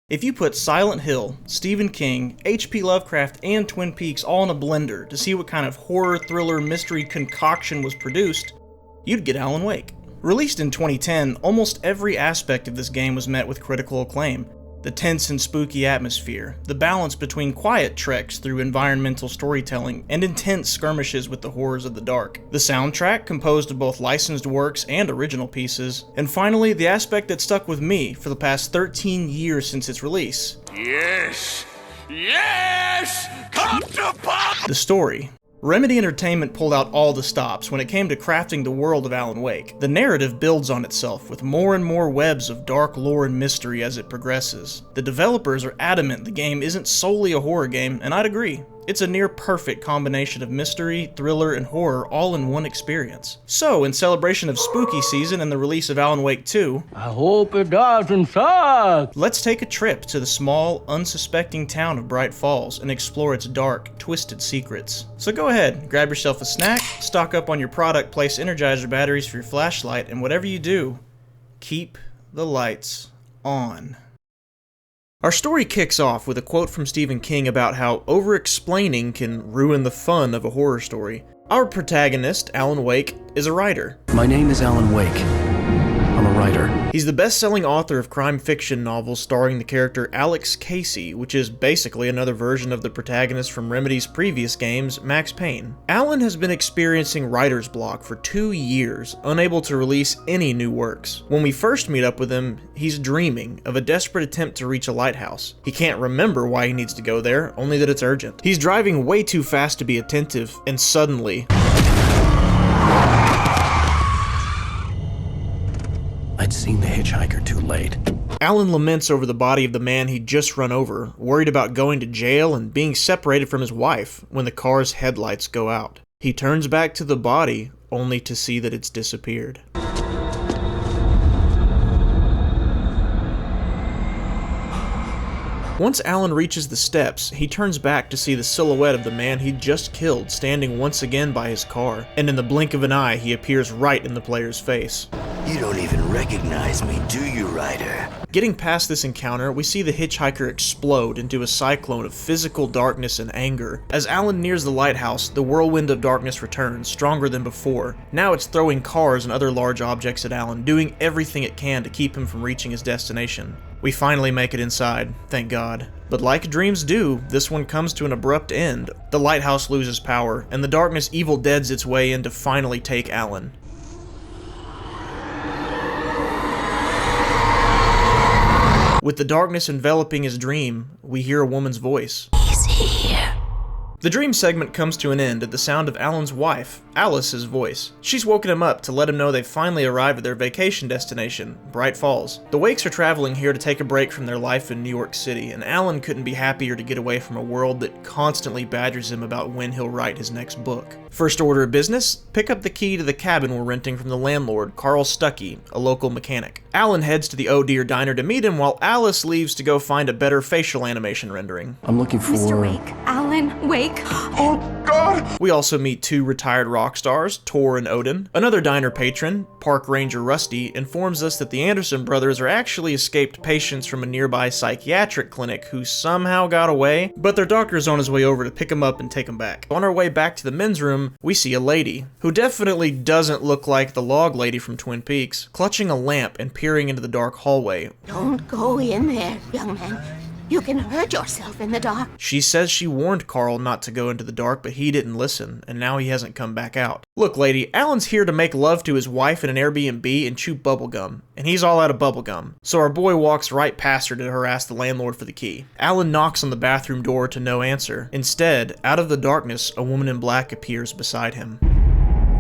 If you put Silent Hill, Stephen King, H.P. Lovecraft, and Twin Peaks all in a blender to see what kind of horror, thriller, mystery concoction was produced, you'd get Alan Wake. Released in 2010, almost every aspect of this game was met with critical acclaim. The tense and spooky atmosphere, the balance between quiet treks through environmental storytelling and intense skirmishes with the horrors of the dark, the soundtrack composed of both licensed works and original pieces, and finally the aspect that stuck with me for the past 13 years since its release. Yes! Yes! Come to pop! The story. Remedy Entertainment pulled out all the stops when it came to crafting the world of Alan Wake. The narrative builds on itself with more and more webs of dark lore and mystery as it progresses. The developers are adamant the game isn't solely a horror game, and I'd agree. It's a near perfect combination of mystery, thriller, and horror all in one experience. So, in celebration of spooky season and the release of Alan Wake 2, I hope it doesn't suck! Let's take a trip to the small, unsuspecting town of Bright Falls and explore its dark, twisted secrets. So go ahead, grab yourself a snack, stock up on your product, place Energizer batteries for your flashlight, and whatever you do, keep the lights on. Our story kicks off with a quote from Stephen King about how over-explaining can ruin the fun of a horror story. Our protagonist, Alan Wake, is a writer. My name is Alan Wake. I'm a writer. He's the best-selling author of crime fiction novels starring the character Alex Casey, which is basically another version of the protagonist from Remedy's previous games, Max Payne. Alan has been experiencing writer's block for 2 years, unable to release any new works. When we first meet up with him, he's dreaming of a desperate attempt to reach a lighthouse. He can't remember why he needs to go there, only that it's urgent. He's driving way too fast to be attentive, and suddenly, I'd seen the hitchhiker too late. Alan laments over the body of the man he'd just run over, worried about going to jail and being separated from his wife when the car's headlights go out. He turns back to the body, only to see that it's disappeared. Once Alan reaches the steps, he turns back to see the silhouette of the man he'd just killed standing once again by his car, and in the blink of an eye he appears right in the player's face. You don't even recognize me, do you, Ryder? Getting past this encounter, we see the hitchhiker explode into a cyclone of physical darkness and anger. As Alan nears the lighthouse, the whirlwind of darkness returns, stronger than before. Now it's throwing cars and other large objects at Alan, doing everything it can to keep him from reaching his destination. We finally make it inside, thank God. But like dreams do, this one comes to an abrupt end. The lighthouse loses power, and the darkness Evil Deads its way in to finally take Alan. With the darkness enveloping his dream, we hear a woman's voice. He's here. The dream segment comes to an end at the sound of Alan's wife, Alice's voice. She's woken him up to let him know they've finally arrived at their vacation destination, Bright Falls. The Wakes are traveling here to take a break from their life in New York City, and Alan couldn't be happier to get away from a world that constantly badgers him about when he'll write his next book. First order of business, pick up the key to the cabin we're renting from the landlord, Carl Stuckey, a local mechanic. Alan heads to the Oh Dear Diner to meet him, while Alice leaves to go find a better facial animation rendering. I'm looking for... Mr. Wake. Alan Wake. Oh, God! We also meet 2 retired rock stars, Tor and Odin. Another diner patron, Park Ranger Rusty, informs us that the Anderson brothers are actually escaped patients from a nearby psychiatric clinic who somehow got away, but their doctor's on his way over to pick them up and take them back. On our way back to the men's room, we see a lady, who definitely doesn't look like the log lady from Twin Peaks, clutching a lamp and peering into the dark hallway. Don't go in there, young man. You can hurt yourself in the dark. She says she warned Carl not to go into the dark, but he didn't listen, and now he hasn't come back out. Look, lady, Alan's here to make love to his wife in an Airbnb and chew bubblegum, and he's all out of bubblegum. So our boy walks right past her to harass the landlord for the key. Alan knocks on the bathroom door to no answer. Instead, out of the darkness, a woman in black appears beside him.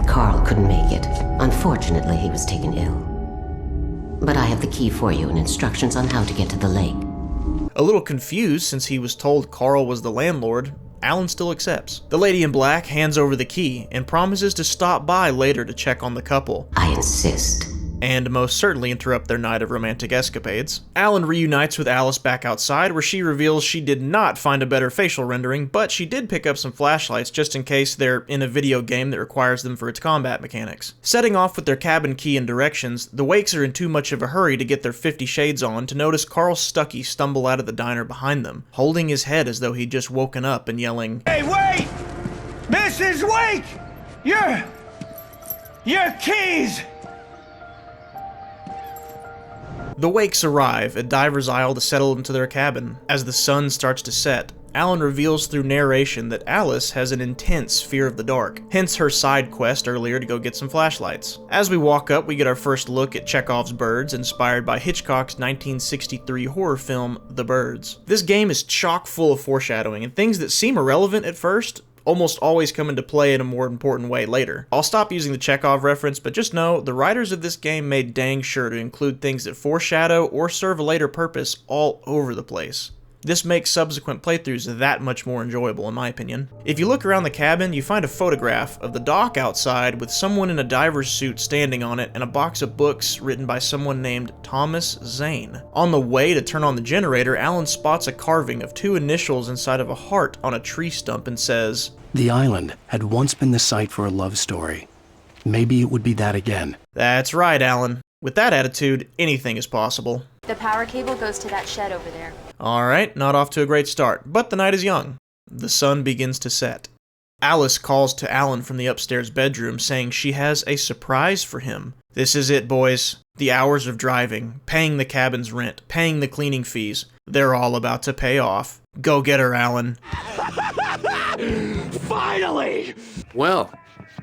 Carl couldn't make it. Unfortunately, he was taken ill. But I have the key for you and instructions on how to get to the lake. A little confused since he was told Carl was the landlord, Alan still accepts. The lady in black hands over the key and promises to stop by later to check on the couple. I insist. and most certainly interrupt their night of romantic escapades. Alan reunites with Alice back outside, where she reveals she did not find a better facial rendering, but she did pick up some flashlights just in case they're in a video game that requires them for its combat mechanics. Setting off with their cabin key and directions, the Wakes are in too much of a hurry to get their 50 Shades on to notice Carl Stuckey stumble out of the diner behind them, holding his head as though he'd just woken up and yelling, "Hey, wait! Mrs. Wake! Your keys!" The Wakes arrive at Diver's Isle to settle into their cabin. As the sun starts to set, Alan reveals through narration that Alice has an intense fear of the dark, hence her side quest earlier to go get some flashlights. As we walk up, we get our first look at Chekhov's birds, inspired by Hitchcock's 1963 horror film, The Birds. This game is chock full of foreshadowing, and things that seem irrelevant at first almost always come into play in a more important way later. I'll stop using the Chekhov reference, but just know the writers of this game made dang sure to include things that foreshadow or serve a later purpose all over the place. This makes subsequent playthroughs that much more enjoyable, in my opinion. If you look around the cabin, you find a photograph of the dock outside with someone in a diver's suit standing on it and a box of books written by someone named Thomas Zane. On the way to turn on the generator, Alan spots a carving of 2 initials inside of a heart on a tree stump and says, "The island had once been the site for a love story. Maybe it would be that again." That's right, Alan. With that attitude, anything is possible. The power cable goes to that shed over there. Alright, not off to a great start, but the night is young. The sun begins to set. Alice calls to Alan from the upstairs bedroom, saying she has a surprise for him. This is it, boys. The hours of driving, paying the cabin's rent, paying the cleaning fees, they're all about to pay off. Go get her, Alan. Finally! Well,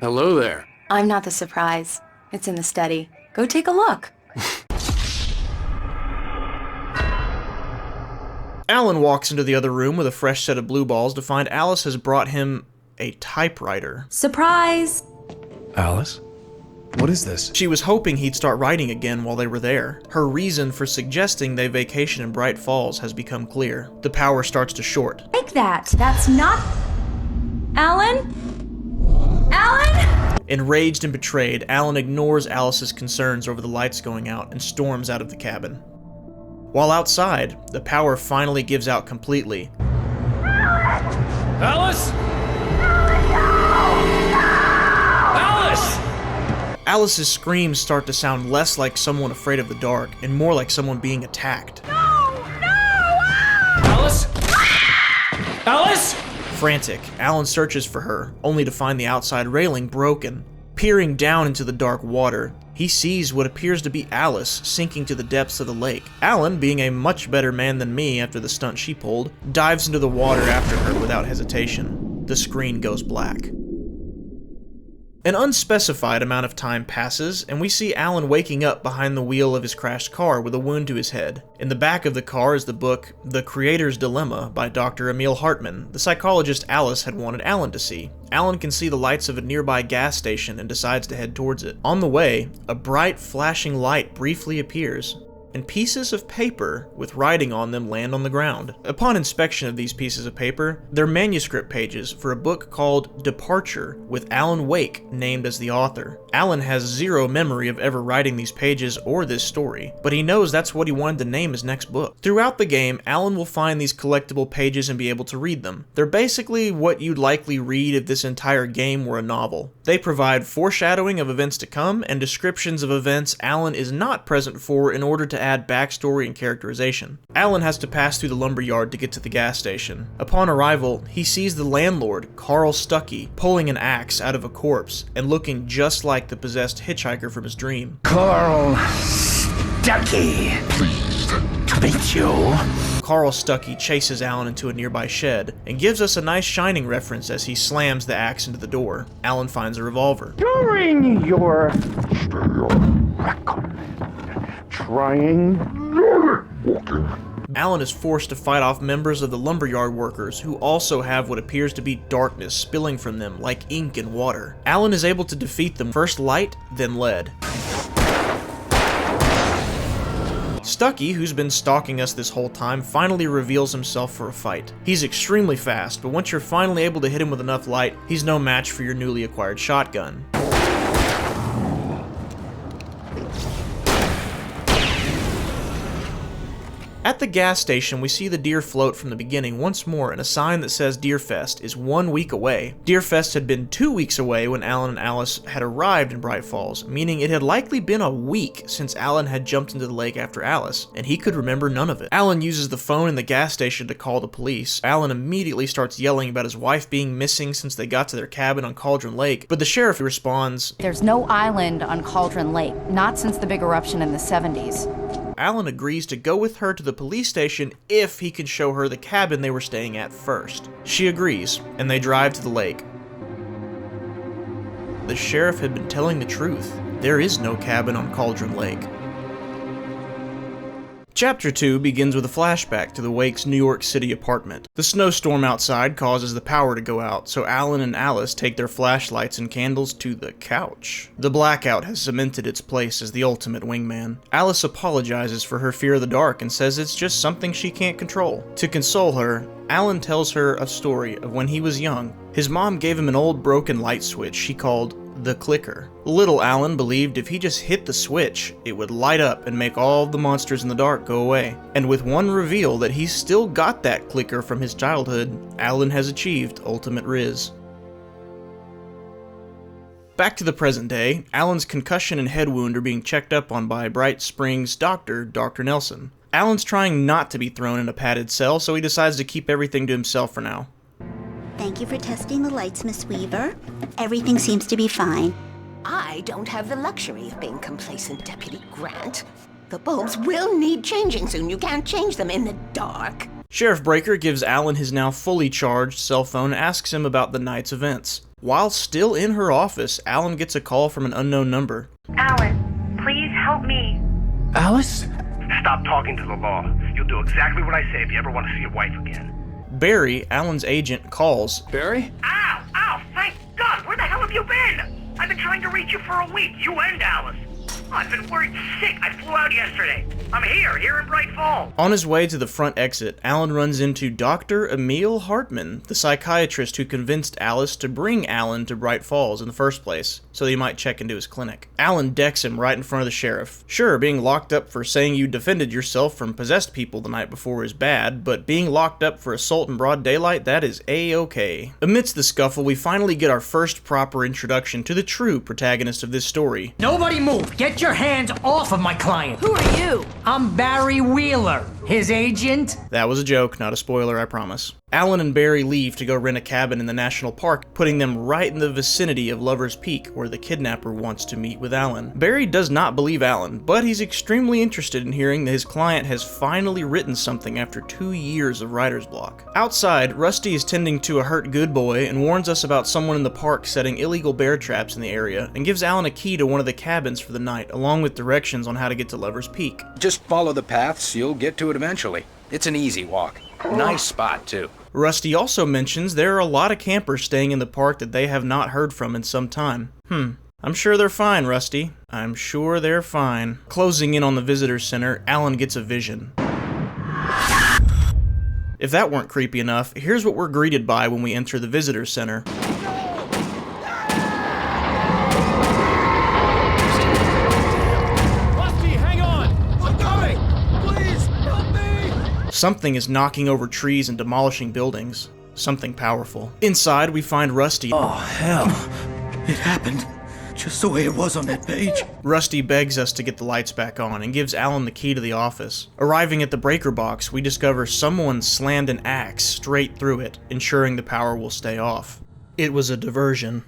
hello there. I'm not the surprise. It's in the study. Go take a look. Alan walks into the other room with a fresh set of blue balls to find Alice has brought him a typewriter. Surprise! Alice? What is this? She was hoping he'd start writing again while they were there. Her reason for suggesting they vacation in Bright Falls has become clear. The power starts to short. Take that. That's not... Alan? Alan? Enraged and betrayed, Alan ignores Alice's concerns over the lights going out and storms out of the cabin. While outside, the power finally gives out completely. Alice? Alice! Alice's screams start to sound less like someone afraid of the dark and more like someone being attacked. Alice? Alice? Frantic, Alan searches for her, only to find the outside railing broken. Peering down into the dark water, he sees what appears to be Alice sinking to the depths of the lake. Alan, being a much better man than me after the stunt she pulled, dives into the water after her without hesitation. The screen goes black. An unspecified amount of time passes, and we see Alan waking up behind the wheel of his crashed car with a wound to his head. In the back of the car is the book The Creator's Dilemma by Dr. Emil Hartmann, the psychologist Alice had wanted Alan to see. Alan can see the lights of a nearby gas station and decides to head towards it. On the way, a bright flashing light briefly appears, and pieces of paper with writing on them land on the ground. Upon inspection of these pieces of paper, they're manuscript pages for a book called Departure, with Alan Wake named as the author. Alan has zero memory of ever writing these pages or this story, but he knows that's what he wanted to name his next book. Throughout the game, Alan will find these collectible pages and be able to read them. They're basically what you'd likely read if this entire game were a novel. They provide foreshadowing of events to come and descriptions of events Alan is not present for in order to add backstory and characterization. Alan has to pass through the lumberyard to get to the gas station. Upon arrival, he sees the landlord, Carl Stuckey, pulling an axe out of a corpse and looking just like the possessed hitchhiker from his dream. Carl Stuckey. Pleased to meet you. Carl Stuckey chases Alan into a nearby shed and gives us a nice Shining reference as he slams the axe into the door. Alan finds a revolver. During your trying Alan is forced to fight off members of the lumberyard workers who also have what appears to be darkness spilling from them like ink and water. Alan is able to defeat them, first light, then lead. Stuckey, who's been stalking us this whole time, finally reveals himself for a fight. He's extremely fast, but once you're finally able to hit him with enough light, he's no match for your newly acquired shotgun. At the gas station, we see the deer float from the beginning once more, and a sign that says Deerfest is 1 week away. Deerfest had been 2 weeks away when Alan and Alice had arrived in Bright Falls, meaning it had likely been a week since Alan had jumped into the lake after Alice, and he could remember none of it. Alan uses the phone in the gas station to call the police. Alan immediately starts yelling about his wife being missing since they got to their cabin on Cauldron Lake, but the sheriff responds, "There's no island on Cauldron Lake, not since the big eruption in the 70s. Alan agrees to go with her to the police station if he can show her the cabin they were staying at first. She agrees, and they drive to the lake. The sheriff had been telling the truth. There is no cabin on Cauldron Lake. Chapter 2 begins with a flashback to the Wake's New York City apartment. The snowstorm outside causes the power to go out, so Alan and Alice take their flashlights and candles to the couch. The blackout has cemented its place as the ultimate wingman. Alice apologizes for her fear of the dark and says it's just something she can't control. To console her, Alan tells her a story of when he was young. His mom gave him an old broken light switch she called the clicker. Little Alan believed if he just hit the switch, it would light up and make all the monsters in the dark go away. And with one reveal that he's still got that clicker from his childhood, Alan has achieved ultimate Riz. Back to the present day, Alan's concussion and head wound are being checked up on by Bright Springs doctor, Dr. Nelson. Alan's trying not to be thrown in a padded cell, so he decides to keep everything to himself for now. Thank you for testing the lights, Miss Weaver. Everything seems to be fine. I don't have the luxury of being complacent, Deputy Grant. The bulbs will need changing soon. You can't change them in the dark. Sheriff Breaker gives Alan his now fully charged cell phone and asks him about the night's events. While still in her office, Alan gets a call from an unknown number. Alan, please help me. Alice? Stop talking to the law. You'll do exactly what I say if you ever want to see your wife again. Barry, Alan's agent, calls. Barry? Ow! Ow! Thank God! Where the hell have you been? I've been trying to reach you for a week, you and Alice. I've been worried sick. I flew out yesterday. I'm here in Bright Falls. On his way to the front exit, Alan runs into Dr. Emil Hartman, the psychiatrist who convinced Alice to bring Alan to Bright Falls in the first place, so that he might check into his clinic. Alan decks him right in front of the sheriff. Sure, being locked up for saying you defended yourself from possessed people the night before is bad, but being locked up for assault in broad daylight, that is A-okay. Amidst the scuffle, we finally get our first proper introduction to the true protagonist of this story. Nobody move! Get your hands off of my client! Who are you? I'm Barry Wheeler, his agent. That was a joke, not a spoiler, I promise. Alan and Barry leave to go rent a cabin in the national park, putting them right in the vicinity of Lover's Peak, where the kidnapper wants to meet with Alan. Barry does not believe Alan, but he's extremely interested in hearing that his client has finally written something after 2 years of writer's block. Outside, Rusty is tending to a hurt good boy and warns us about someone in the park setting illegal bear traps in the area, and gives Alan a key to one of the cabins for the night, along with directions on how to get to Lover's Peak. Just follow the paths, you'll get to it eventually. It's an easy walk. Nice spot, too. Rusty also mentions there are a lot of campers staying in the park that they have not heard from in some time. I'm sure they're fine, Rusty. I'm sure they're fine. Closing in on the visitor center, Alan gets a vision. If that weren't creepy enough, here's what we're greeted by when we enter the visitor center. Something is knocking over trees and demolishing buildings. Something powerful. Inside, we find Rusty. Oh, hell. It happened. Just the way it was on that page. Rusty begs us to get the lights back on and gives Alan the key to the office. Arriving at the breaker box, we discover someone slammed an axe straight through it, ensuring the power will stay off. It was a diversion.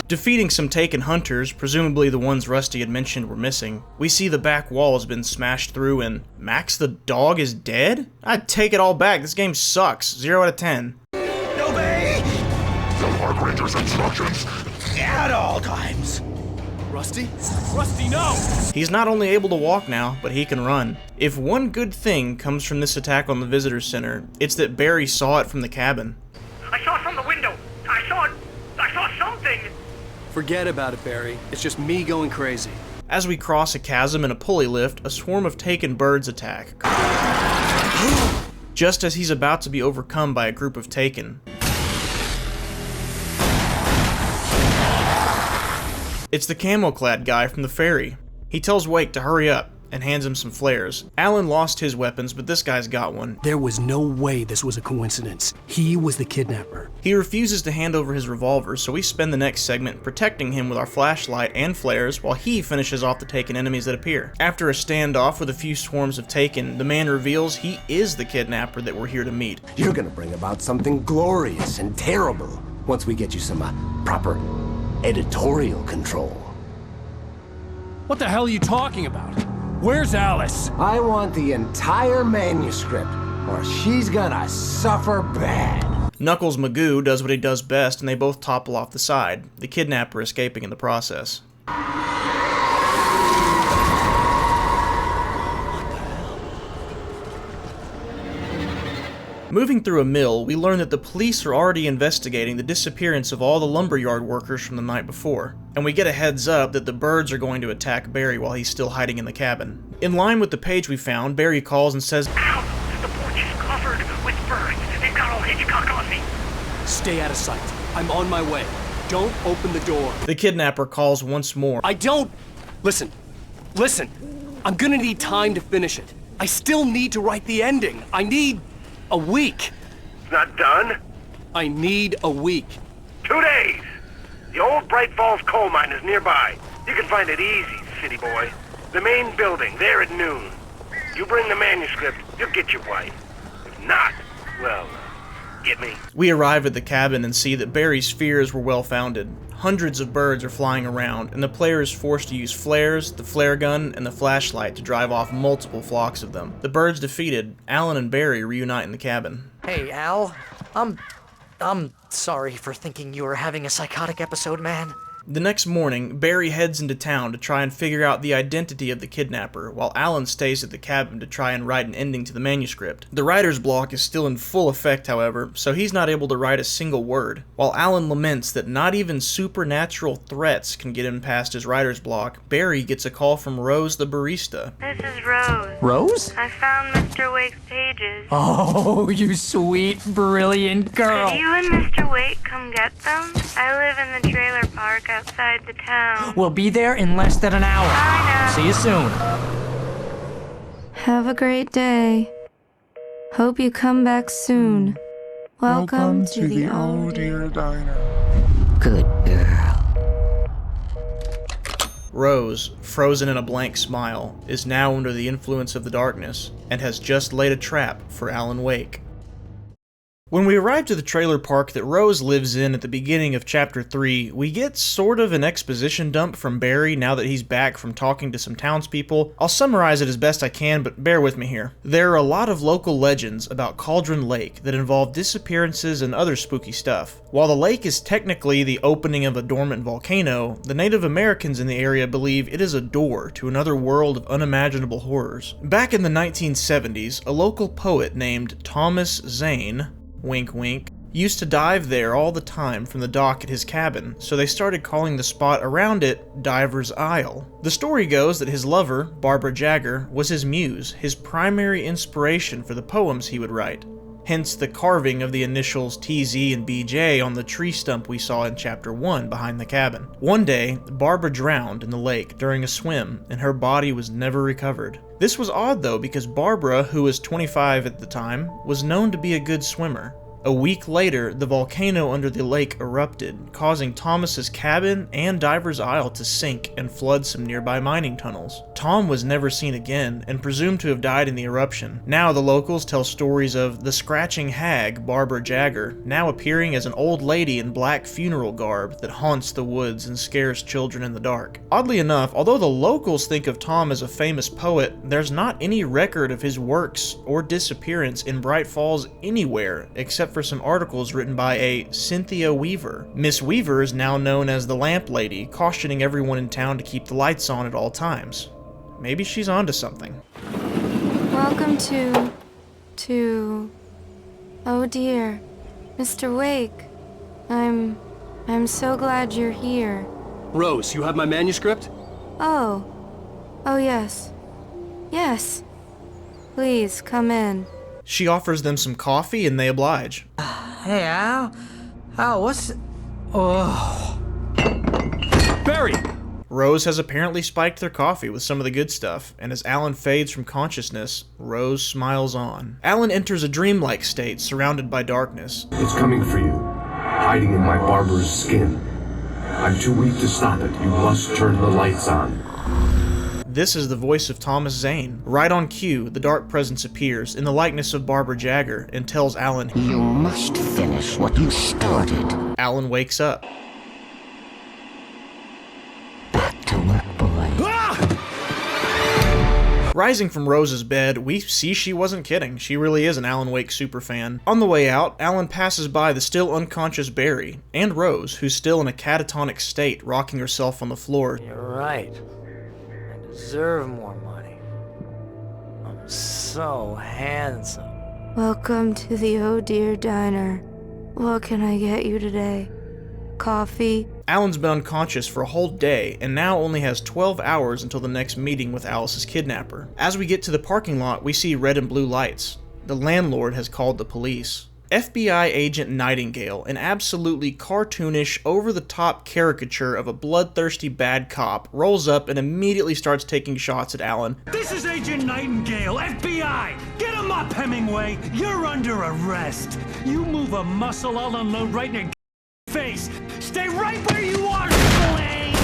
Defeating some taken hunters, presumably the ones Rusty had mentioned were missing, we see the back wall has been smashed through and Max the dog is dead? I'd take it all back, this game sucks. 0 out of 10. Obey the Park Ranger's instructions at all times. Rusty? Rusty, no! He's not only able to walk now, but he can run. If one good thing comes from this attack on the visitor center, it's that Barry saw it from the cabin. I saw it from the window. I saw something. Forget about it, Barry. It's just me going crazy. As we cross a chasm in a pulley lift, a swarm of taken birds attack. Just as he's about to be overcome by a group of taken. It's the camo-clad guy from the ferry. He tells Wake to hurry up and hands him some flares. Alan lost his weapons, but this guy's got one. There was no way this was a coincidence. He was the kidnapper. He refuses to hand over his revolver, so we spend the next segment protecting him with our flashlight and flares while he finishes off the Taken enemies that appear. After a standoff with a few swarms of Taken, the man reveals he is the kidnapper that we're here to meet. You're gonna bring about something glorious and terrible once we get you some proper editorial control. What the hell are you talking about? Where's Alice? I want the entire manuscript, or she's gonna suffer bad. Knuckles Magoo does what he does best, and they both topple off the side, the kidnapper escaping in the process. Moving through a mill, we learn that the police are already investigating the disappearance of all the lumberyard workers from the night before, and we get a heads up that the birds are going to attack Barry while he's still hiding in the cabin. In line with the page we found, Barry calls and says, "Ow! The porch is covered with birds. They've got all Hitchcock on me." Stay out of sight. I'm on my way. Don't open the door. The kidnapper calls once more. I don't... Listen. I'm gonna need time to finish it. I still need to write the ending. I need... a week. It's not done? I need a week. 2 days. The old Bright Falls coal mine is nearby. You can find it easy, city boy. The main building, there at noon. You bring the manuscript, you'll get your wife. If not, well, get me. We arrive at the cabin and see that Barry's fears were well founded. Hundreds of birds are flying around, and the player is forced to use flares, the flare gun, and the flashlight to drive off multiple flocks of them. The birds defeated, Alan and Barry reunite in the cabin. Hey, Al. I'm sorry for thinking you were having a psychotic episode, man. The next morning, Barry heads into town to try and figure out the identity of the kidnapper, while Alan stays at the cabin to try and write an ending to the manuscript. The writer's block is still in full effect, however, so he's not able to write a single word. While Alan laments that not even supernatural threats can get him past his writer's block, Barry gets a call from Rose the barista. This is Rose. Rose? I found Mr. Wake's pages. Oh, you sweet, brilliant girl. Could you and Mr. Wake come get them? I live in the trailer park outside the town. We'll be there in less than an hour. Bye now. See you soon. Have a great day. Hope you come back soon. Welcome to the Oh Dear Diner. Good girl. Rose, frozen in a blank smile, is now under the influence of the darkness, and has just laid a trap for Alan Wake. When we arrive to the trailer park that Rose lives in at the beginning of Chapter 3, we get sort of an exposition dump from Barry now that he's back from talking to some townspeople. I'll summarize it as best I can, but bear with me here. There are a lot of local legends about Cauldron Lake that involve disappearances and other spooky stuff. While the lake is technically the opening of a dormant volcano, the Native Americans in the area believe it is a door to another world of unimaginable horrors. Back in the 1970s, a local poet named Thomas Zane, wink wink, used to dive there all the time from the dock at his cabin, so they started calling the spot around it Diver's Isle. The story goes that his lover, Barbara Jagger, was his muse, his primary inspiration for the poems he would write. Hence the carving of the initials TZ and BJ on the tree stump we saw in Chapter 1 behind the cabin. One day, Barbara drowned in the lake during a swim, and her body was never recovered. This was odd though, because Barbara, who was 25 at the time, was known to be a good swimmer. A week later, the volcano under the lake erupted, causing Thomas's cabin and Diver's Isle to sink and flood some nearby mining tunnels. Tom was never seen again, and presumed to have died in the eruption. Now the locals tell stories of the scratching hag, Barbara Jagger, now appearing as an old lady in black funeral garb that haunts the woods and scares children in the dark. Oddly enough, although the locals think of Tom as a famous poet, there's not any record of his works or disappearance in Bright Falls anywhere, except for some articles written by a Cynthia Weaver. Miss Weaver is now known as the Lamp Lady, cautioning everyone in town to keep the lights on at all times. Maybe she's onto something. Welcome to... Oh dear, Mr. Wake. I'm so glad you're here. Rose, you have my manuscript? Oh yes. Yes. Please, come in. She offers them some coffee and they oblige. Hey, Al. Al, what's... Oh. Barry! Rose has apparently spiked their coffee with some of the good stuff, and as Alan fades from consciousness, Rose smiles on. Alan enters a dreamlike state surrounded by darkness. It's coming for you, hiding in my barber's skin. I'm too weak to stop it. You must turn the lights on. This is the voice of Thomas Zane. Right on cue, the dark presence appears in the likeness of Barbara Jagger and tells Alan, "You must finish what you started." Alan wakes up. Back to work, boy. Rising from Rose's bed, we see she wasn't kidding. She really is an Alan Wake superfan. On the way out, Alan passes by the still unconscious Barry, and Rose, who's still in a catatonic state, rocking herself on the floor. You're right. I deserve more money. I'm so handsome. Welcome to the Oh Dear Diner. What can I get you today? Coffee? Alan's been unconscious for a whole day and now only has 12 hours until the next meeting with Alice's kidnapper. As we get to the parking lot, we see red and blue lights. The landlord has called the police. FBI agent Nightingale, an absolutely cartoonish, over-the-top caricature of a bloodthirsty bad cop, rolls up and immediately starts taking shots at Alan. This is Agent Nightingale, FBI! Get him up, Hemingway! You're under arrest! You move a muscle, I'll unload right in your face! Stay right where you are, Slade!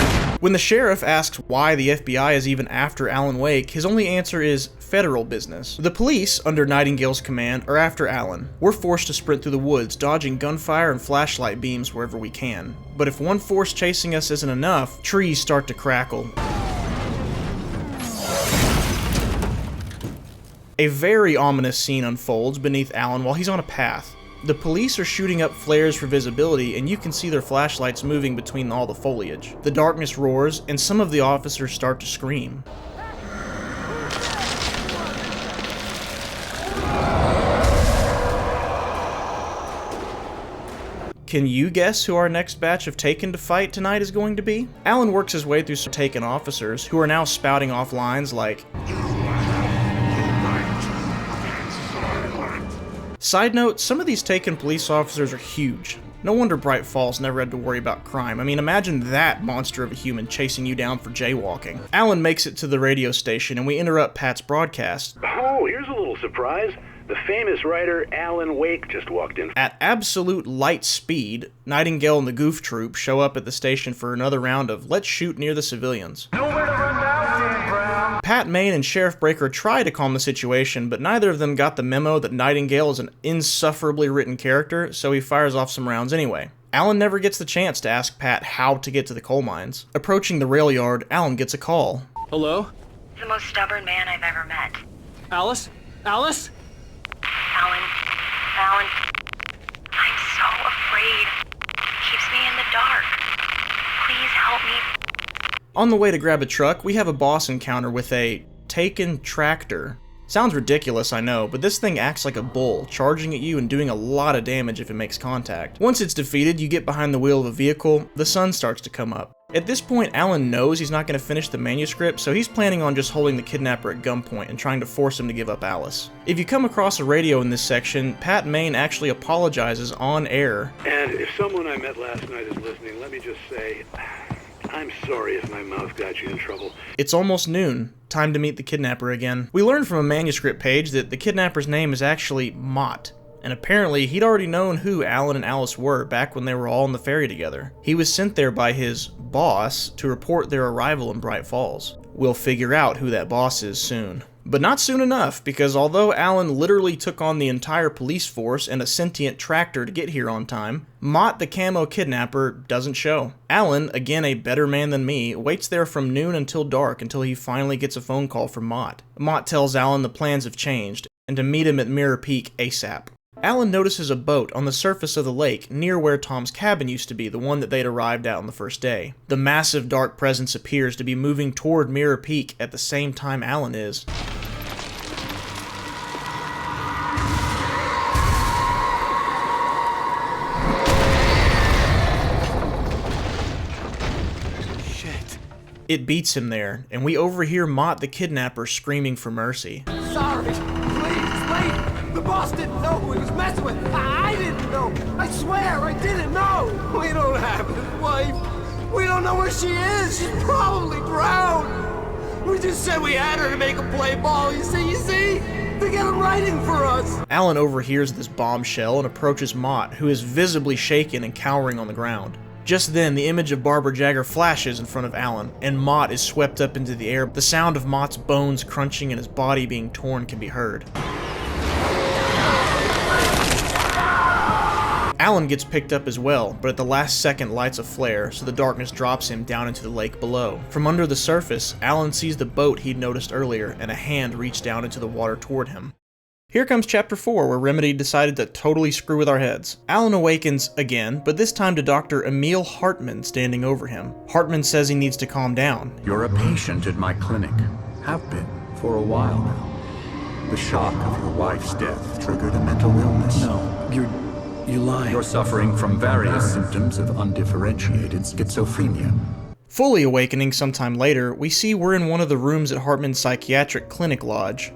When the sheriff asks why the FBI is even after Alan Wake, his only answer is federal business. The police, under Nightingale's command, are after Alan. We're forced to sprint through the woods, dodging gunfire and flashlight beams wherever we can. But if one force chasing us isn't enough, trees start to crackle. A very ominous scene unfolds beneath Alan while he's on a path. The police are shooting up flares for visibility, and you can see their flashlights moving between all the foliage. The darkness roars, and some of the officers start to scream. Can you guess who our next batch of Taken to fight tonight is going to be? Alan works his way through some Taken officers, who are now spouting off lines like, Side note, some of these Taken police officers are huge. No wonder Bright Falls never had to worry about crime. I mean, imagine that monster of a human chasing you down for jaywalking. Alan makes it to the radio station and we interrupt Pat's broadcast. Oh, here's a little surprise. The famous writer Alan Wake just walked in. At absolute light speed, Nightingale and the Goof Troop show up at the station for another round of let's shoot near the civilians. Nowhere to run now, Dan Brown! Pat Main and Sheriff Breaker try to calm the situation, but neither of them got the memo that Nightingale is an insufferably written character, so he fires off some rounds anyway. Alan never gets the chance to ask Pat how to get to the coal mines. Approaching the rail yard, Alan gets a call. Hello? He's the most stubborn man I've ever met. Alice? Alice? Alan, I'm so afraid. He keeps me in the dark. Please help me. On the way to grab a truck, we have a boss encounter with a Taken tractor. Sounds ridiculous, I know, but this thing acts like a bull, charging at you and doing a lot of damage if it makes contact. Once it's defeated, you get behind the wheel of a vehicle, the sun starts to come up. At this point, Alan knows he's not going to finish the manuscript, so he's planning on just holding the kidnapper at gunpoint and trying to force him to give up Alice. If you come across a radio in this section, Pat Main actually apologizes on air. And if someone I met last night is listening, let me just say, I'm sorry if my mouth got you in trouble. It's almost noon. Time to meet the kidnapper again. We learn from a manuscript page that the kidnapper's name is actually Mott. And apparently, he'd already known who Alan and Alice were back when they were all on the ferry together. He was sent there by his boss to report their arrival in Bright Falls. We'll figure out who that boss is soon. But not soon enough, because although Alan literally took on the entire police force and a sentient tractor to get here on time, Mott the camo kidnapper doesn't show. Alan, again a better man than me, waits there from noon until dark until he finally gets a phone call from Mott. Mott tells Alan the plans have changed, and to meet him at Mirror Peak ASAP. Alan notices a boat on the surface of the lake near where Tom's cabin used to be, the one that they'd arrived at on the first day. The massive dark presence appears to be moving toward Mirror Peak at the same time Alan is. Shit. It beats him there, and we overhear Mott the kidnapper screaming for mercy. Sorry, please, wait! The boss didn't know who he was messing with. I didn't know. I swear I didn't know. We don't have his wife. We don't know where she is. She's probably drowned. We just said we had her to make a play ball. You see? They got him writing for us. Alan overhears this bombshell and approaches Mott, who is visibly shaken and cowering on the ground. Just then, the image of Barbara Jagger flashes in front of Alan, and Mott is swept up into the air. The sound of Mott's bones crunching and his body being torn can be heard. Alan gets picked up as well, but at the last second lights a flare, so the darkness drops him down into the lake below. From under the surface, Alan sees the boat he'd noticed earlier, and a hand reach down into the water toward him. Here comes Chapter 4, where Remedy decided to totally screw with our heads. Alan awakens again, but this time to Dr. Emil Hartman standing over him. Hartman says he needs to calm down. You're a patient at my clinic. Have been for a while now. The shock of your wife's death triggered a mental illness. No, you lie. You're suffering from various symptoms of undifferentiated schizophrenia. Fully awakening sometime later, we see we're in one of the rooms at Hartman's psychiatric clinic lodge.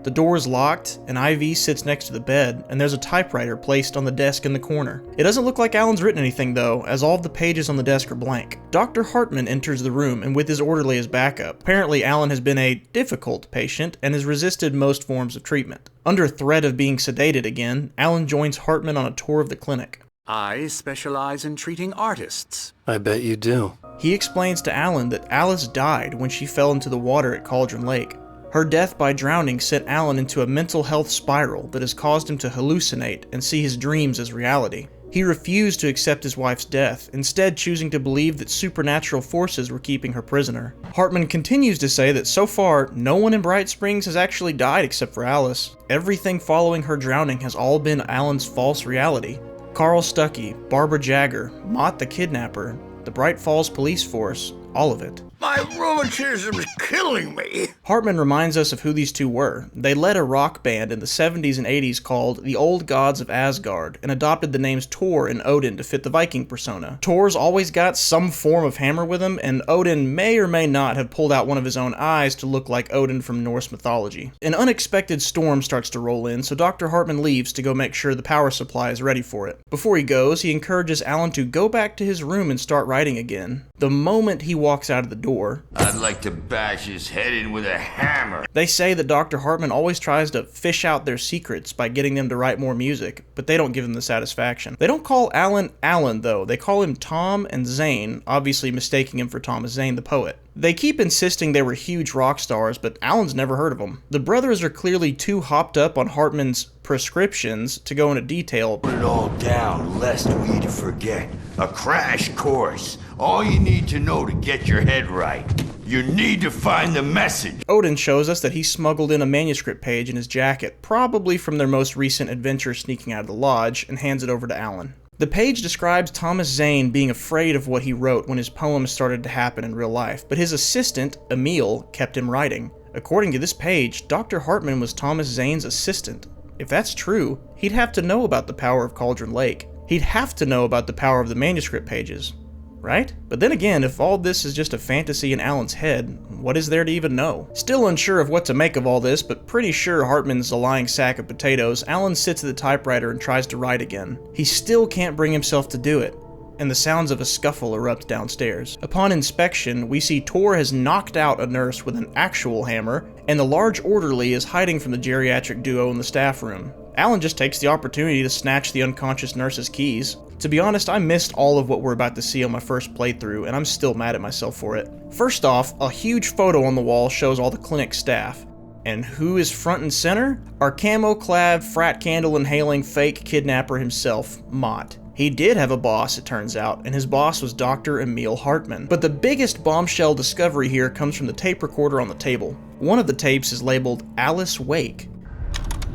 The door is locked, an IV sits next to the bed, and there's a typewriter placed on the desk in the corner. It doesn't look like Alan's written anything though, as all of the pages on the desk are blank. Dr. Hartman enters the room, and with his orderly as backup. Apparently Alan has been a difficult patient and has resisted most forms of treatment. Under threat of being sedated again, Alan joins Hartman on a tour of the clinic. I specialize in treating artists. I bet you do. He explains to Alan that Alice died when she fell into the water at Cauldron Lake. Her death by drowning sent Alan into a mental health spiral that has caused him to hallucinate and see his dreams as reality. He refused to accept his wife's death, instead choosing to believe that supernatural forces were keeping her prisoner. Hartman continues to say that so far, no one in Bright Springs has actually died except for Alice. Everything following her drowning has all been Alan's false reality. Carl Stuckey, Barbara Jagger, Mott the Kidnapper, the Bright Falls police force, all of it. My rheumatism's killing me. Hartman reminds us of who these two were. They led a rock band in the 70s and 80s called the Old Gods of Asgard and adopted the names Thor and Odin to fit the Viking persona. Thor's always got some form of hammer with him, and Odin may or may not have pulled out one of his own eyes to look like Odin from Norse mythology. An unexpected storm starts to roll in, so Dr. Hartman leaves to go make sure the power supply is ready for it. Before he goes, he encourages Alan to go back to his room and start writing again. The moment he walks out of the door, I'd like to bash his head in with a hammer. They say that Dr. Hartman always tries to fish out their secrets by getting them to write more music, but they don't give him the satisfaction. They don't call Alan Alan though, they call him Tom and Zane, obviously mistaking him for Thomas Zane the poet. They keep insisting they were huge rock stars, but Alan's never heard of them. The brothers are clearly too hopped up on Hartman's prescriptions to go into detail. Put it all down, lest we forget. A crash course. All you need to know to get your head right. You need to find the message. Odin shows us that he smuggled in a manuscript page in his jacket, probably from their most recent adventure sneaking out of the lodge, and hands it over to Alan. The page describes Thomas Zane being afraid of what he wrote when his poems started to happen in real life, but his assistant, Emil, kept him writing. According to this page, Dr. Hartman was Thomas Zane's assistant. If that's true, he'd have to know about the power of Cauldron Lake. He'd have to know about the power of the manuscript pages, right? But then again, if all this is just a fantasy in Alan's head, what is there to even know? Still unsure of what to make of all this, but pretty sure Hartman's a lying sack of potatoes, Alan sits at the typewriter and tries to write again. He still can't bring himself to do it, and the sounds of a scuffle erupt downstairs. Upon inspection, we see Thor has knocked out a nurse with an actual hammer, and the large orderly is hiding from the geriatric duo in the staff room. Alan just takes the opportunity to snatch the unconscious nurse's keys. To be honest, I missed all of what we're about to see on my first playthrough, and I'm still mad at myself for it. First off, a huge photo on the wall shows all the clinic staff. And who is front and center? Our camo-clad, frat candle-inhaling fake kidnapper himself, Mott. He did have a boss, it turns out, and his boss was Dr. Emil Hartman. But the biggest bombshell discovery here comes from the tape recorder on the table. One of the tapes is labeled Alice Wake.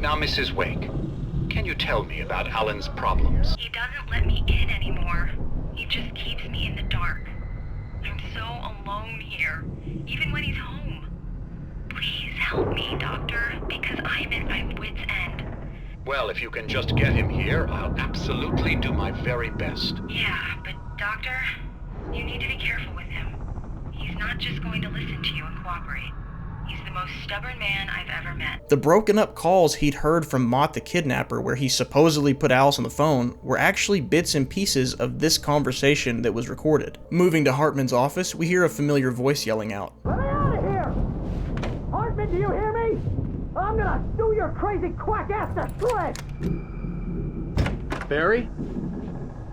Now, Mrs. Wake, can you tell me about Alan's problems? He doesn't let me in anymore. He just keeps me in the dark. I'm so alone here, even when he's home. Please help me, Doctor, because I'm at my wit's end. Well, if you can just get him here, I'll absolutely do my very best. Yeah, but Doctor, you need to be careful with him. He's not just going to listen to you and cooperate. He's the most stubborn man I've ever met. The broken up calls he'd heard from Mott the Kidnapper, where he supposedly put Alice on the phone, were actually bits and pieces of this conversation that was recorded. Moving to Hartman's office, we hear a familiar voice yelling out. Let me out of here! Hartman, do you hear me? I'm gonna sue your crazy quack ass to shreds! Barry?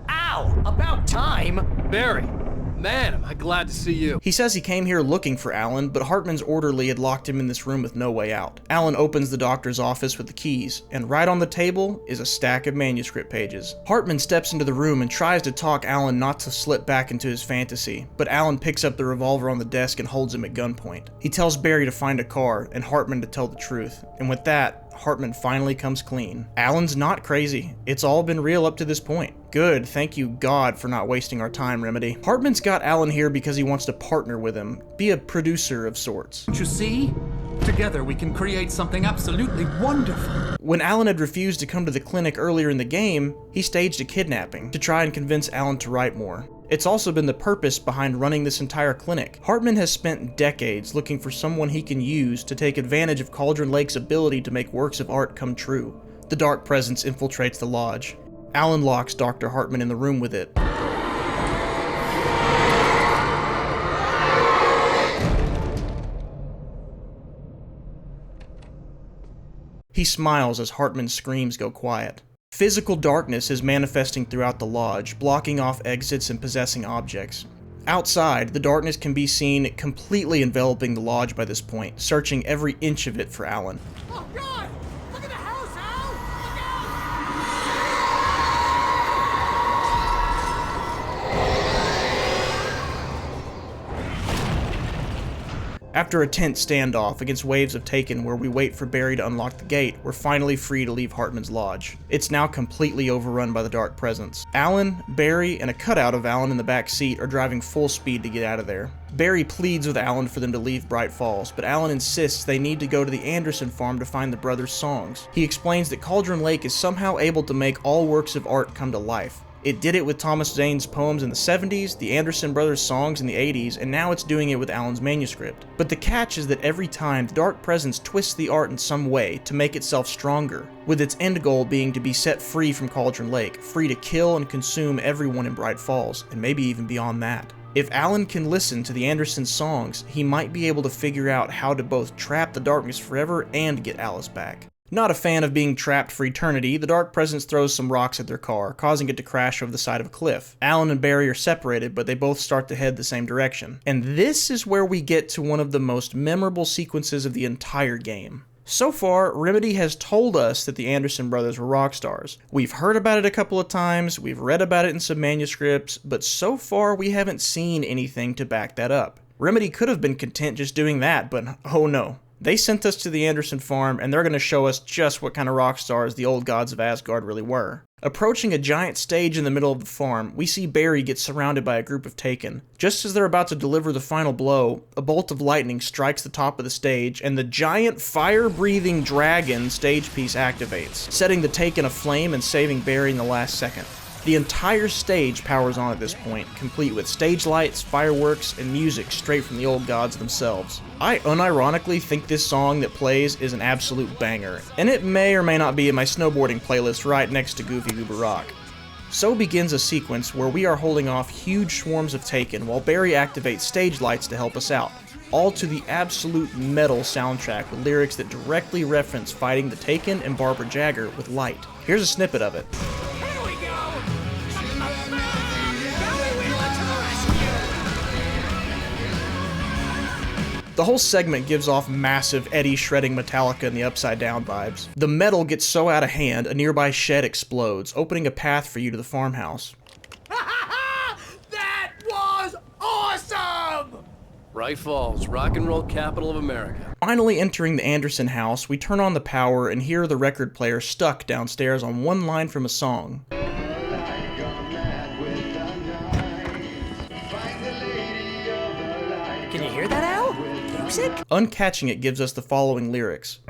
Ow! About time! Barry! Man, am I glad to see you. He says he came here looking for Alan, but Hartman's orderly had locked him in this room with no way out. Alan opens the doctor's office with the keys, and right on the table is a stack of manuscript pages. Hartman steps into the room and tries to talk Alan not to slip back into his fantasy, but Alan picks up the revolver on the desk and holds him at gunpoint. He tells Barry to find a car, and Hartman to tell the truth, and with that, Hartman finally comes clean. Alan's not crazy. It's all been real up to this point. Good, thank you God for not wasting our time, Remedy. Hartman's got Alan here because he wants to partner with him, be a producer of sorts. Don't you see? Together we can create something absolutely wonderful. When Alan had refused to come to the clinic earlier in the game, he staged a kidnapping to try and convince Alan to write more. It's also been the purpose behind running this entire clinic. Hartman has spent decades looking for someone he can use to take advantage of Cauldron Lake's ability to make works of art come true. The Dark Presence infiltrates the lodge. Alan locks Dr. Hartman in the room with it. He smiles as Hartman's screams go quiet. Physical darkness is manifesting throughout the lodge, blocking off exits and possessing objects. Outside, the darkness can be seen completely enveloping the lodge by this point, searching every inch of it for Alan. Oh God! Look at the house, Al! After a tense standoff against waves of Taken where we wait for Barry to unlock the gate, we're finally free to leave Hartman's lodge. It's now completely overrun by the Dark Presence. Alan, Barry, and a cutout of Alan in the back seat are driving full speed to get out of there. Barry pleads with Alan for them to leave Bright Falls, but Alan insists they need to go to the Anderson farm to find the brothers' songs. He explains that Cauldron Lake is somehow able to make all works of art come to life. It did it with Thomas Zane's poems in the 70s, the Anderson brothers' songs in the 80s, and now it's doing it with Alan's manuscript. But the catch is that every time, the Dark Presence twists the art in some way to make itself stronger, with its end goal being to be set free from Cauldron Lake, free to kill and consume everyone in Bright Falls, and maybe even beyond that. If Alan can listen to the Anderson songs, he might be able to figure out how to both trap the darkness forever and get Alice back. Not a fan of being trapped for eternity, the Dark Presence throws some rocks at their car, causing it to crash over the side of a cliff. Alan and Barry are separated, but they both start to head the same direction. And this is where we get to one of the most memorable sequences of the entire game. So far, Remedy has told us that the Anderson brothers were rock stars. We've heard about it a couple of times, we've read about it in some manuscripts, but so far we haven't seen anything to back that up. Remedy could have been content just doing that, but oh no. They sent us to the Anderson farm, and they're going to show us just what kind of rock stars the old Gods of Asgard really were. Approaching a giant stage in the middle of the farm, we see Barry get surrounded by a group of Taken. Just as they're about to deliver the final blow, a bolt of lightning strikes the top of the stage, and the giant fire-breathing dragon stage piece activates, setting the Taken aflame and saving Barry in the last second. The entire stage powers on at this point, complete with stage lights, fireworks, and music straight from the old gods themselves. I unironically think this song that plays is an absolute banger, and it may or may not be in my snowboarding playlist right next to Goofy Goober Rock. So begins a sequence where we are holding off huge swarms of Taken while Barry activates stage lights to help us out, all to the absolute metal soundtrack with lyrics that directly reference fighting the Taken and Barbara Jagger with light. Here's a snippet of it. The whole segment gives off massive Eddie shredding Metallica in the Upside Down vibes. The metal gets so out of hand, a nearby shed explodes, opening a path for you to the farmhouse. That was awesome! Bright Falls, rock and roll capital of America. Finally entering the Anderson house, we turn on the power and hear the record player stuck downstairs on one line from a song. Can you hear that, Al? Music? Uncatching it gives us the following lyrics.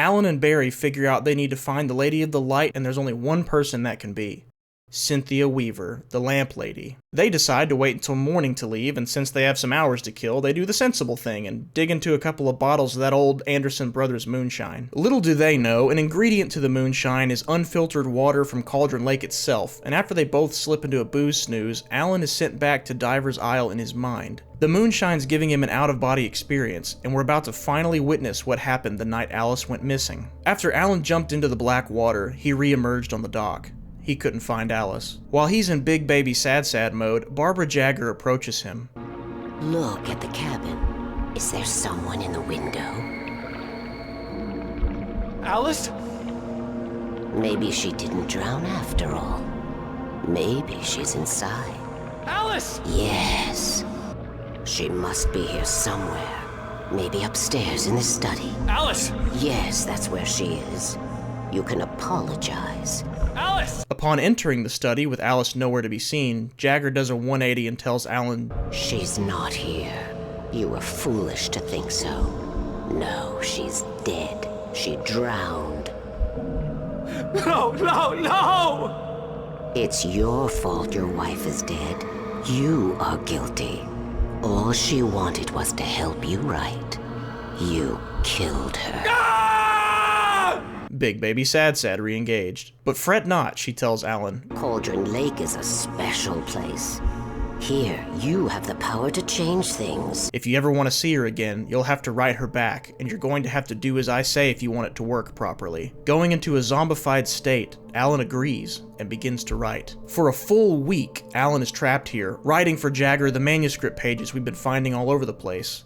Alan and Barry figure out they need to find the Lady of the Light, and there's only one person that can be. Cynthia Weaver, the lamp lady. They decide to wait until morning to leave, and since they have some hours to kill, they do the sensible thing and dig into a couple of bottles of that old Anderson Brothers moonshine. Little do they know, an ingredient to the moonshine is unfiltered water from Cauldron Lake itself, and after they both slip into a booze snooze, Alan is sent back to Diver's Isle in his mind. The moonshine's giving him an out-of-body experience, and we're about to finally witness what happened the night Alice went missing. After Alan jumped into the black water, he re-emerged on the dock. He couldn't find Alice. While he's in big baby sad mode, Barbara Jagger approaches him. Look at the cabin. Is there someone in the window? Alice? Maybe she didn't drown after all. Maybe she's inside. Alice! Yes. She must be here somewhere. Maybe upstairs in the study. Alice! Yes, that's where she is. You can apologize. Alice! Upon entering the study with Alice nowhere to be seen, Jagger does a 180 and tells Alan, She's not here. You were foolish to think so. No, she's dead. She drowned. No, no, no! It's your fault your wife is dead. You are guilty. All she wanted was to help you right. You killed her. Big baby sad re-engaged. But fret not, she tells Alan. Cauldron Lake is a special place. Here, you have the power to change things. If you ever want to see her again, you'll have to write her back, and you're going to have to do as I say if you want it to work properly. Going into a zombified state, Alan agrees and begins to write. For a full week, Alan is trapped here, writing for Jagger the manuscript pages we've been finding all over the place.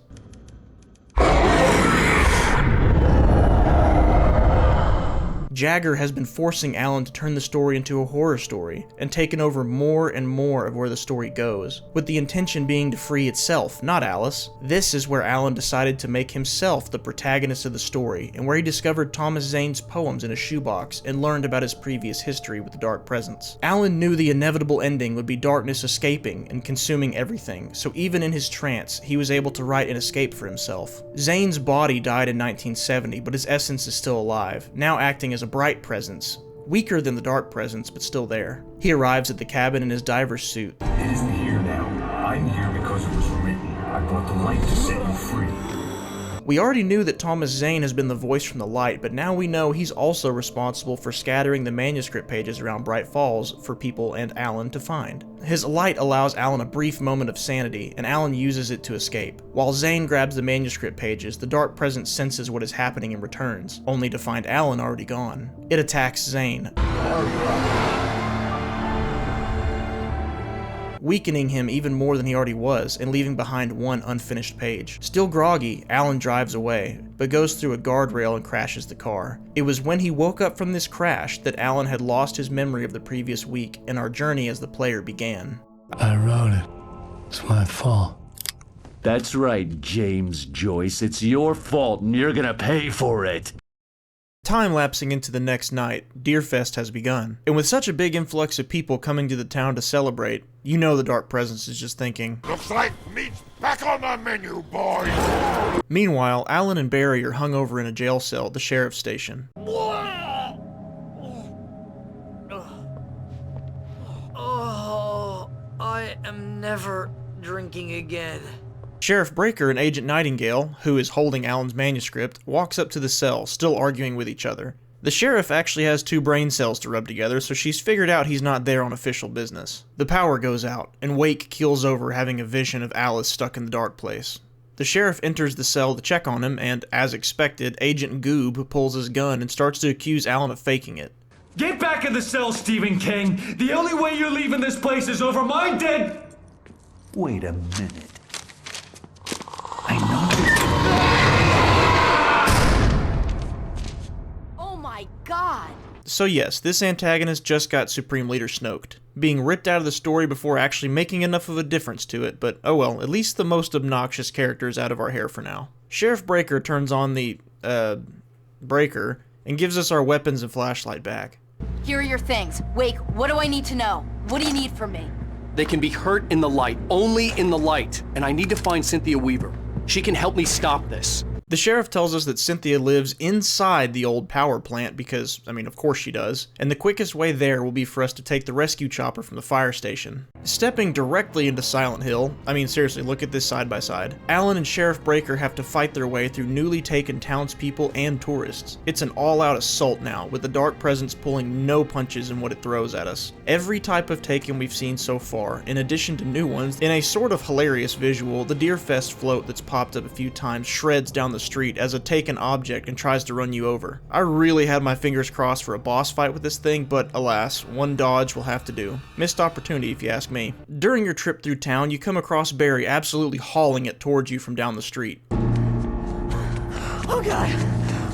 Jagger has been forcing Alan to turn the story into a horror story, and taken over more and more of where the story goes, with the intention being to free itself, not Alice. This is where Alan decided to make himself the protagonist of the story, and where he discovered Thomas Zane's poems in a shoebox and learned about his previous history with the Dark Presence. Alan knew the inevitable ending would be darkness escaping and consuming everything, so even in his trance, he was able to write an escape for himself. Zane's body died in 1970, but his essence is still alive, now acting as a bright presence, weaker than the Dark Presence, but still there. He arrives at the cabin in his diver's suit. It isn't here now. I'm here because it was written. I brought the light to set you free. We already knew that Thomas Zane has been the voice from the light, but now we know he's also responsible for scattering the manuscript pages around Bright Falls for people and Alan to find. His light allows Alan a brief moment of sanity, and Alan uses it to escape. While Zane grabs the manuscript pages, the Dark Presence senses what is happening and returns, only to find Alan already gone. It attacks Zane, weakening him even more than he already was, and leaving behind one unfinished page. Still groggy, Alan drives away, but goes through a guardrail and crashes the car. It was when he woke up from this crash that Alan had lost his memory of the previous week, and our journey as the player began. I wrote it. It's my fault. That's right, James Joyce. It's your fault, and you're gonna pay for it. Time-lapsing into the next night, Deerfest has begun, and with such a big influx of people coming to the town to celebrate, you know the Dark Presence is just thinking, Looks like meat's back on the menu, boys! Meanwhile, Alan and Barry are hung over in a jail cell at the sheriff's station. Oh, I am never drinking again. Sheriff Breaker and Agent Nightingale, who is holding Alan's manuscript, walks up to the cell, still arguing with each other. The sheriff actually has 2 brain cells to rub together, so she's figured out he's not there on official business. The power goes out, and Wake keels over having a vision of Alice stuck in the dark place. The sheriff enters the cell to check on him, and, as expected, Agent Goob pulls his gun and starts to accuse Alan of faking it. Get back in the cell, Stephen King! The only way you're leaving this place is over my dead... Wait a minute. Oh my god! So yes, this antagonist just got Supreme Leader Snoked, being ripped out of the story before actually making enough of a difference to it, but oh well, at least the most obnoxious character is out of our hair for now. Sheriff Breaker turns on the, breaker, and gives us our weapons and flashlight back. Here are your things. Wake, what do I need to know? What do you need from me? They can be hurt in the light, only in the light, and I need to find Cynthia Weaver. She can help me stop this. The sheriff tells us that Cynthia lives inside the old power plant because, of course she does, and the quickest way there will be for us to take the rescue chopper from the fire station. Stepping directly into Silent Hill, seriously, look at this side by side. Alan and Sheriff Breaker have to fight their way through newly taken townspeople and tourists. It's an all-out assault now, with the Dark Presence pulling no punches in what it throws at us. Every type of Taken we've seen so far, in addition to new ones, in a sort of hilarious visual, the Deerfest float that's popped up a few times shreds down the street as a taken object and tries to run you over. I really had my fingers crossed for a boss fight with this thing, but alas, one dodge will have to do. Missed opportunity if you ask me. During your trip through town, you come across Barry absolutely hauling it towards you from down the street. Oh god!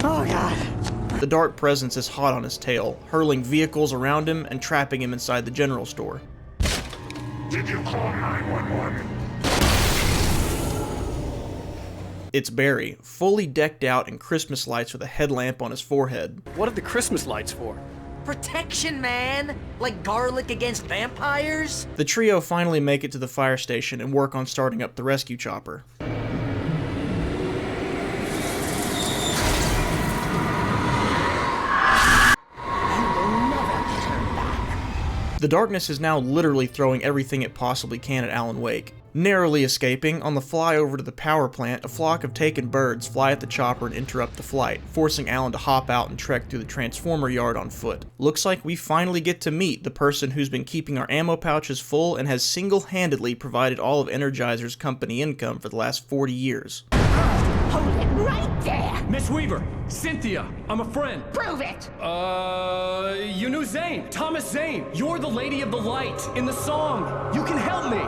Oh god! The Dark Presence is hot on his tail, hurling vehicles around him and trapping him inside the general store. Did you call 911? It's Barry, fully decked out in Christmas lights with a headlamp on his forehead. What are the Christmas lights for? Protection, man! Like garlic against vampires? The trio finally make it to the fire station and work on starting up the rescue chopper. The darkness is now literally throwing everything it possibly can at Alan Wake. Narrowly escaping, on the fly over to the power plant, a flock of taken birds fly at the chopper and interrupt the flight, forcing Alan to hop out and trek through the transformer yard on foot. Looks like we finally get to meet the person who's been keeping our ammo pouches full and has single-handedly provided all of Energizer's company income for the last 40 years. Hold it right there! Miss Weaver, Cynthia, I'm a friend. Prove it! You knew Zane, Thomas Zane. You're the Lady of the Light in the song. You can help me.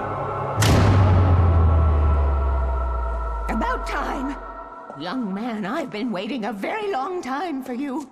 About time. Young man, I've been waiting a very long time for you.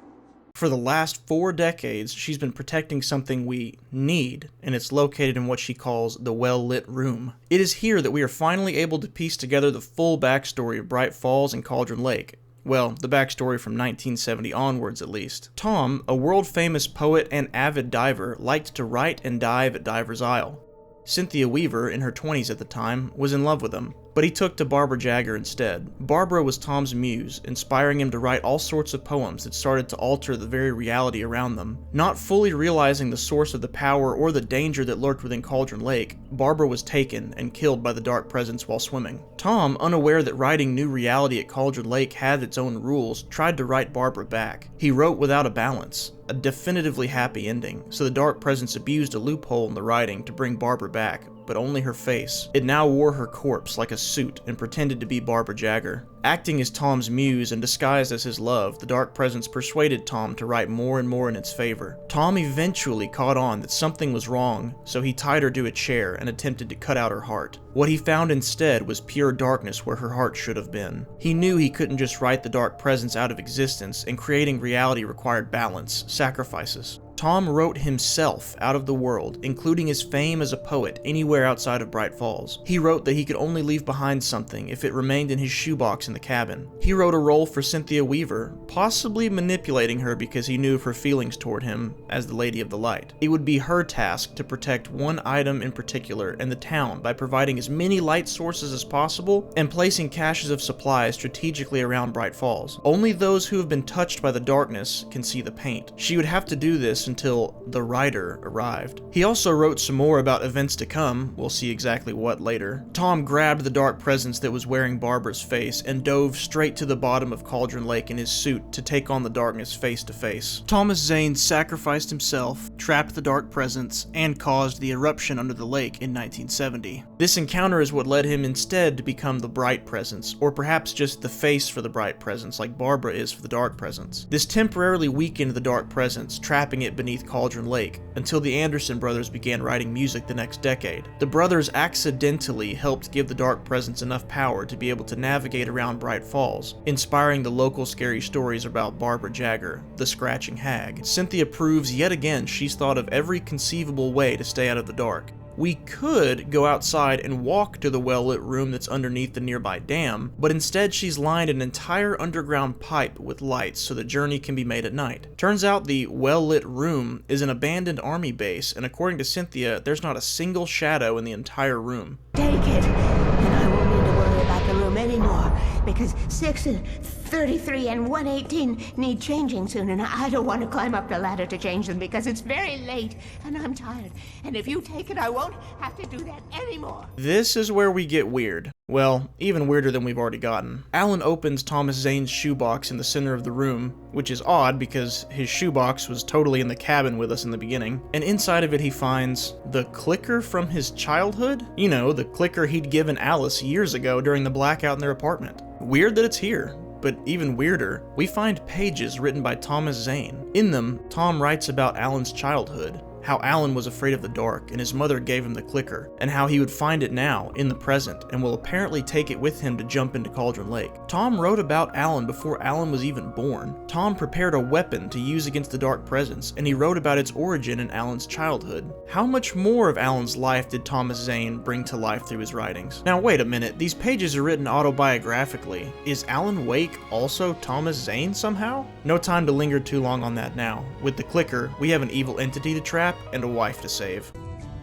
For the last 4 decades, she's been protecting something we need, and it's located in what she calls the well-lit room. It is here that we are finally able to piece together the full backstory of Bright Falls and Cauldron Lake. Well, the backstory from 1970 onwards at least. Tom, a world-famous poet and avid diver, liked to write and dive at Diver's Isle. Cynthia Weaver, in her 20s at the time, was in love with him, but he took to Barbara Jagger instead. Barbara was Tom's muse, inspiring him to write all sorts of poems that started to alter the very reality around them. Not fully realizing the source of the power or the danger that lurked within Cauldron Lake, Barbara was taken and killed by the Dark Presence while swimming. Tom, unaware that writing new reality at Cauldron Lake had its own rules, tried to write Barbara back. He wrote without a balance, a definitively happy ending, so the Dark Presence abused a loophole in the writing to bring Barbara back, but only her face. It now wore her corpse like a suit and pretended to be Barbara Jagger. Acting as Tom's muse and disguised as his love, the Dark Presence persuaded Tom to write more and more in its favor. Tom eventually caught on that something was wrong, so he tied her to a chair and attempted to cut out her heart. What he found instead was pure darkness where her heart should have been. He knew he couldn't just write the Dark Presence out of existence, and creating reality required balance, sacrifices. Tom wrote himself out of the world, including his fame as a poet anywhere outside of Bright Falls. He wrote that he could only leave behind something if it remained in his shoebox in the cabin. He wrote a role for Cynthia Weaver, possibly manipulating her because he knew of her feelings toward him as the Lady of the Light. It would be her task to protect one item in particular and the town by providing as many light sources as possible and placing caches of supplies strategically around Bright Falls. Only those who have been touched by the darkness can see the paint. She would have to do this until the writer arrived. He also wrote some more about events to come, we'll see exactly what later. Tom grabbed the Dark Presence that was wearing Barbara's face and dove straight to the bottom of Cauldron Lake in his suit to take on the darkness face to face. Thomas Zane sacrificed himself, trapped the Dark Presence, and caused the eruption under the lake in 1970. This encounter is what led him instead to become the Bright Presence, or perhaps just the face for the Bright Presence like Barbara is for the Dark Presence. This temporarily weakened the Dark Presence, trapping it beneath Cauldron Lake, until the Anderson brothers began writing music the next decade. The brothers accidentally helped give the Dark Presence enough power to be able to navigate around Bright Falls, inspiring the local scary stories about Barbara Jagger, the Scratching Hag. Cynthia proves yet again she's thought of every conceivable way to stay out of the dark. We could go outside and walk to the well-lit room that's underneath the nearby dam, but instead she's lined an entire underground pipe with lights so the journey can be made at night. Turns out the well-lit room is an abandoned army base, and according to Cynthia, there's not a single shadow in the entire room. Take it, and I won't need to worry about the room anymore, because because 6 and 33 and 118 need changing soon, and I don't want to climb up the ladder to change them because it's very late and I'm tired. And if you take it, I won't have to do that anymore. This is where we get weird. Well, even weirder than we've already gotten. Alan opens Thomas Zane's shoebox in the center of the room, which is odd because his shoebox was totally in the cabin with us in the beginning, and inside of it he finds the clicker from his childhood? You know, the clicker he'd given Alice years ago during the blackout in their apartment. Weird that it's here. But even weirder, we find pages written by Thomas Zane. In them, Tom writes about Alan's childhood, how Alan was afraid of the dark and his mother gave him the clicker, and how he would find it now, in the present, and will apparently take it with him to jump into Cauldron Lake. Tom wrote about Alan before Alan was even born. Tom prepared a weapon to use against the dark presence, and he wrote about its origin in Alan's childhood. How much more of Alan's life did Thomas Zane bring to life through his writings? Now wait a minute, these pages are written autobiographically. Is Alan Wake also Thomas Zane somehow? No time to linger too long on that now. With the clicker, we have an evil entity to trap and a wife to save.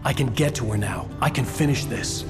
I can get to her now. I can finish this.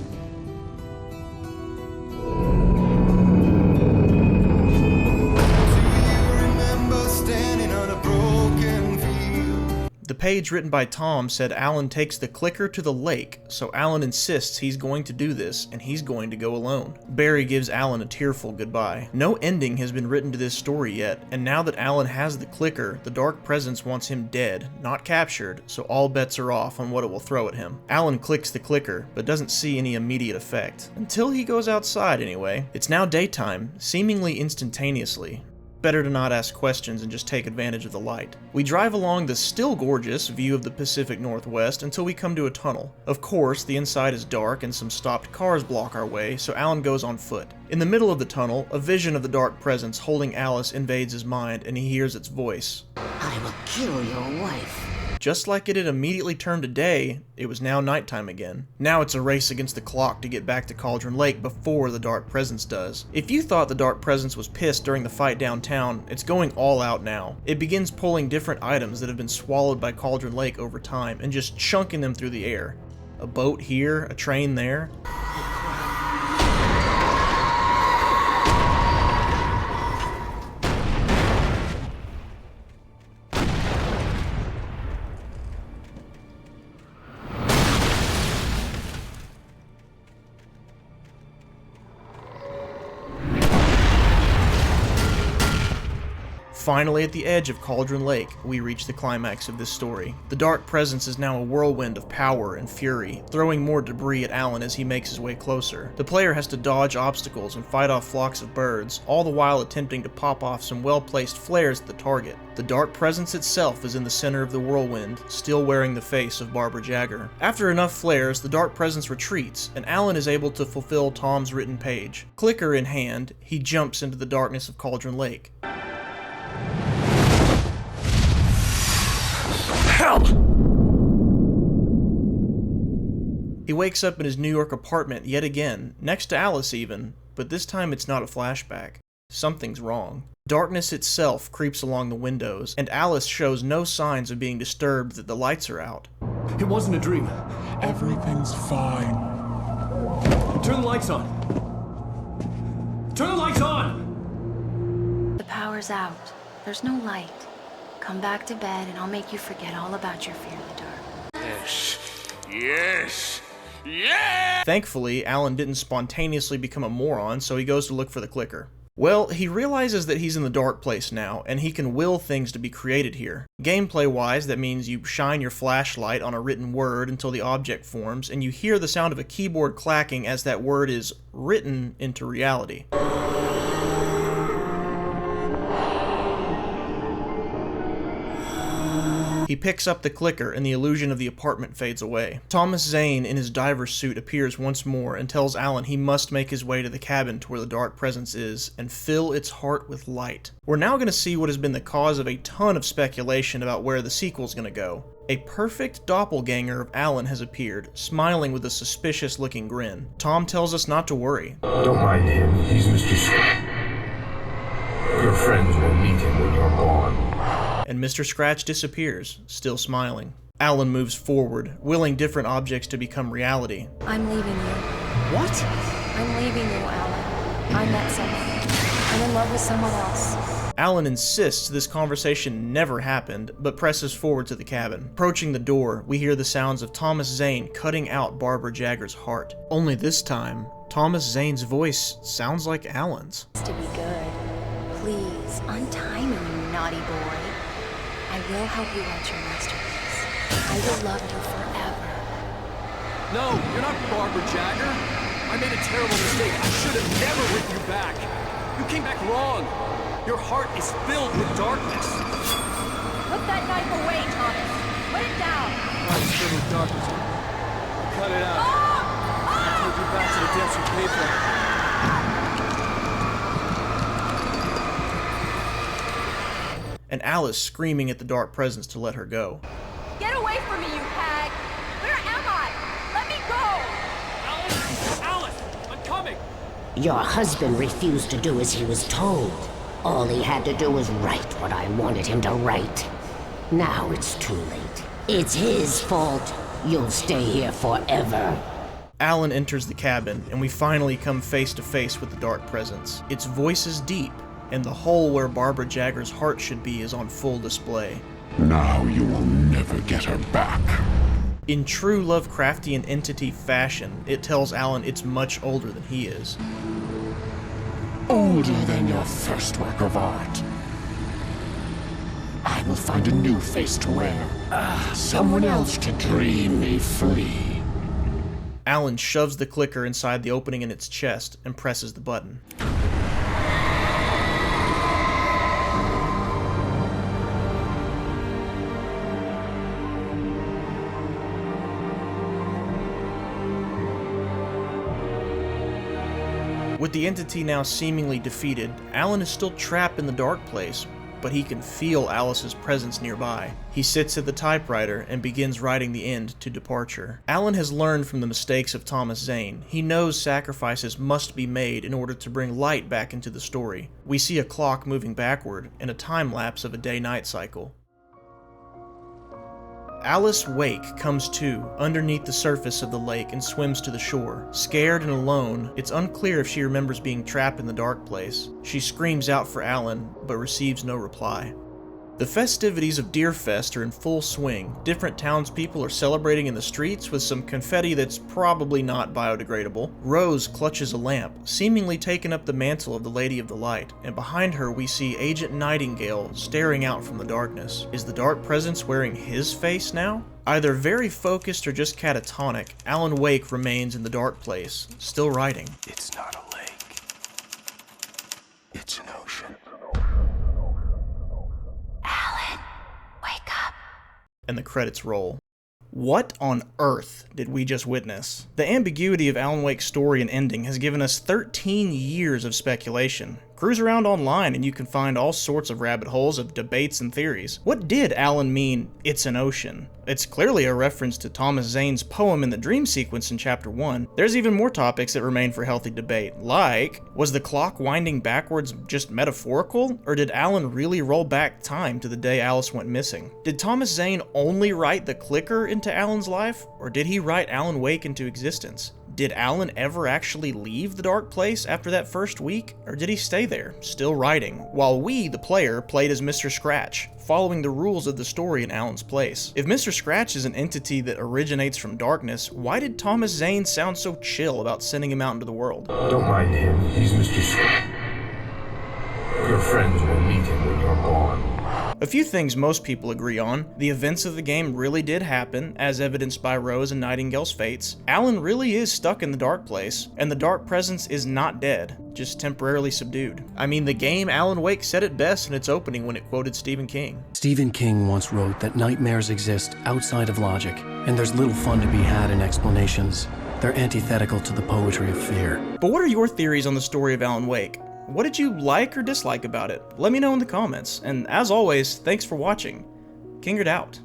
The page written by Tom said Alan takes the clicker to the lake, so Alan insists he's going to do this, and he's going to go alone. Barry gives Alan a tearful goodbye. No ending has been written to this story yet, and now that Alan has the clicker, the dark presence wants him dead, not captured, so all bets are off on what it will throw at him. Alan clicks the clicker, but doesn't see any immediate effect. Until he goes outside anyway. It's now daytime, seemingly instantaneously. Better to not ask questions and just take advantage of the light. We drive along the still gorgeous view of the Pacific Northwest until we come to a tunnel. Of course, the inside is dark and some stopped cars block our way, so Alan goes on foot. In the middle of the tunnel, a vision of the dark presence holding Alice invades his mind, and he hears its voice. I will kill your wife. Just like it had immediately turned to day, it was now nighttime again. Now it's a race against the clock to get back to Cauldron Lake before the Dark Presence does. If you thought the Dark Presence was pissed during the fight downtown, it's going all out now. It begins pulling different items that have been swallowed by Cauldron Lake over time and just chunking them through the air. A boat here, a train there. Finally, at the edge of Cauldron Lake, we reach the climax of this story. The Dark Presence is now a whirlwind of power and fury, throwing more debris at Alan as he makes his way closer. The player has to dodge obstacles and fight off flocks of birds, all the while attempting to pop off some well-placed flares at the target. The Dark Presence itself is in the center of the whirlwind, still wearing the face of Barbara Jagger. After enough flares, the Dark Presence retreats, and Alan is able to fulfill Tom's written page. Clicker in hand, he jumps into the darkness of Cauldron Lake. Help! He wakes up in his New York apartment yet again, next to Alice even, but this time it's not a flashback. Something's wrong. Darkness itself creeps along the windows, and Alice shows no signs of being disturbed that the lights are out. It wasn't a dream. Everything's fine. Turn the lights on. Turn the lights on! The power's out. There's no light. Come back to bed and I'll make you forget all about your fear of the dark. Yes. Yes. Yeah! Thankfully, Alan didn't spontaneously become a moron, so he goes to look for the clicker. Well, he realizes that he's in the dark place now, and he can will things to be created here. Gameplay-wise, that means you shine your flashlight on a written word until the object forms, and you hear the sound of a keyboard clacking as that word is written into reality. He picks up the clicker and the illusion of the apartment fades away. Thomas Zane in his diver's suit appears once more and tells Alan he must make his way to the cabin to where the Dark Presence is and fill its heart with light. We're now going to see what has been the cause of a ton of speculation about where the sequel's going to go. A perfect doppelganger of Alan has appeared, smiling with a suspicious looking grin. Tom tells us not to worry. Don't mind him, he's Mr. Scratch. Your friends will meet him when you're gone. And Mr. Scratch disappears, still smiling. Alan moves forward, willing different objects to become reality. I'm leaving you. What? I'm leaving you, Alan. I met someone. I'm in love with someone else. Alan insists this conversation never happened, but presses forward to the cabin. Approaching the door, we hear the sounds of Thomas Zane cutting out Barbara Jagger's heart. Only this time, Thomas Zane's voice sounds like Alan's. To be good. Please, untie me, you naughty boy. I will help you write your masterpiece. I will love you forever. No, you're not Barbara Jagger. I made a terrible mistake. I should have never written you back. You came back wrong. Your heart is filled with darkness. Put that knife away, Thomas. Put it down. Heart's filled with darkness. Cut it out. I'll take you back to the depths you paid for. And Alice screaming at the dark presence to let her go. Get away from me, you hag! Where am I? Let me go! Alice! Alice! I'm coming! Your husband refused to do as he was told. All he had to do was write what I wanted him to write. Now it's too late. It's his fault. You'll stay here forever. Alan enters the cabin, and we finally come face to face with the dark presence. Its voice is deep, and the hole where Barbara Jagger's heart should be is on full display. Now you will never get her back. In true Lovecraftian entity fashion, it tells Alan it's much older than he is. Older than your first work of art. I will find a new face to wear. Someone else to dream me free. Alan shoves the clicker inside the opening in its chest and presses the button. With the entity now seemingly defeated, Alan is still trapped in the dark place, but he can feel Alice's presence nearby. He sits at the typewriter and begins writing the end to departure. Alan has learned from the mistakes of Thomas Zane. He knows sacrifices must be made in order to bring light back into the story. We see a clock moving backward and a time lapse of a day-night cycle. Alice Wake comes to underneath the surface of the lake and swims to the shore. Scared and alone, it's unclear if she remembers being trapped in the dark place. She screams out for Alan, but receives no reply. The festivities of Deerfest are in full swing. Different townspeople are celebrating in the streets with some confetti that's probably not biodegradable. Rose clutches a lamp, seemingly taking up the mantle of the Lady of the Light, and behind her we see Agent Nightingale staring out from the darkness. Is the dark presence wearing his face now? Either very focused or just catatonic, Alan Wake remains in the dark place, still writing. It's not a lake. It's an ocean. And the credits roll. What on earth did we just witness? The ambiguity of Alan Wake's story and ending has given us 13 years of speculation. Cruise around online and you can find all sorts of rabbit holes of debates and theories. What did Alan mean, it's an ocean? It's clearly a reference to Thomas Zane's poem in the dream sequence in Chapter 1. There's even more topics that remain for healthy debate, like, was the clock winding backwards just metaphorical? Or did Alan really roll back time to the day Alice went missing? Did Thomas Zane only write the clicker into Alan's life? Or did he write Alan Wake into existence? Did Alan ever actually leave the dark place after that first week? Or did he stay there, still writing, while we, the player, played as Mr. Scratch, following the rules of the story in Alan's place? If Mr. Scratch is an entity that originates from darkness, why did Thomas Zane sound so chill about sending him out into the world? Don't mind him, he's Mr. Scratch. Your friends will meet him when you're gone. A few things most people agree on. The events of the game really did happen, as evidenced by Rose and Nightingale's fates. Alan really is stuck in the dark place, and the dark presence is not dead, just temporarily subdued. I mean, the game Alan Wake said it best in its opening when it quoted Stephen King. Stephen King once wrote that nightmares exist outside of logic, and there's little fun to be had in explanations. They're antithetical to the poetry of fear. But what are your theories on the story of Alan Wake? What did you like or dislike about it? Let me know in the comments, and as always, thanks for watching. Kingerd out.